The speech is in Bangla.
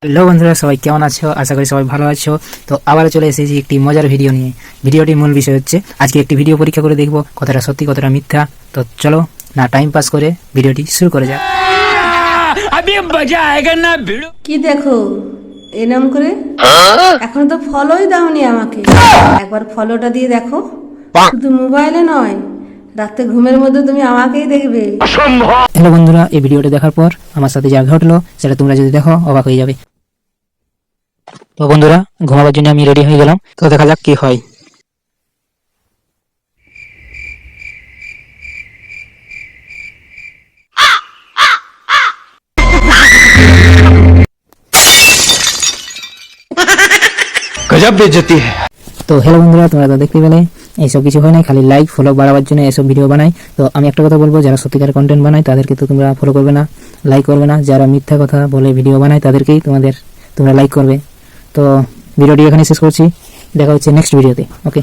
হ্যালো বন্ধুরা, সবাই কেমন আছো? আশা করি সবাই ভালো আছো। তো আবারও চলে এসেছি একটি মজার ভিডিও নিয়ে। ভিডিওটির মূল বিষয় হচ্ছে আজকে একটি ভিডিও পরীক্ষা করে দেখব কতটা সত্যি কতটা মিথ্যা। তো চলো না টাইম পাস করে ভিডিওটি শুরু করে যাক। কি দেখো এরম করে? এখন তো ফলোই দাওনি আমাকে, একবার ফলোটা দিয়ে দেখো। শুধু মোবাইলে নয়, রাতে ঘুমের মধ্যে তুমি আমাকেই দেখবে। হ্যালো বন্ধুরা, এই ভিডিওটি দেখার পর আমার সাথে যা ঘটলো সেটা তোমরা যদি দেখো অবাক হয়ে যাবে। তো বন্ধুরা, ঘুমাবার জন্য আমি রেডি হয়ে গেলাম। তো দেখা যাক কি হয়। गजब बेइज्जती है। তো হ্যালো বন্ধুরা, তোমরা তো দেখতে পেলে এইসব কিছু হয় না, খালি লাইক ফলো বাড়াবার জন্য এসব ভিডিও বানাই। তো আমি একটা কথা বলবো, যারা সত্যিকার কন্টেন্ট বানায় তাদেরকে তো তোমরা ফলো করবে না, লাইক করবে না। যারা মিথ্যা কথা বলে ভিডিও বানায় তাদেরকেই তোমরা লাইক করবে। তো ভিডিওটি এখানে শেষ করছি, দেখা হচ্ছে নেক্সট ভিডিওতে। ওকে।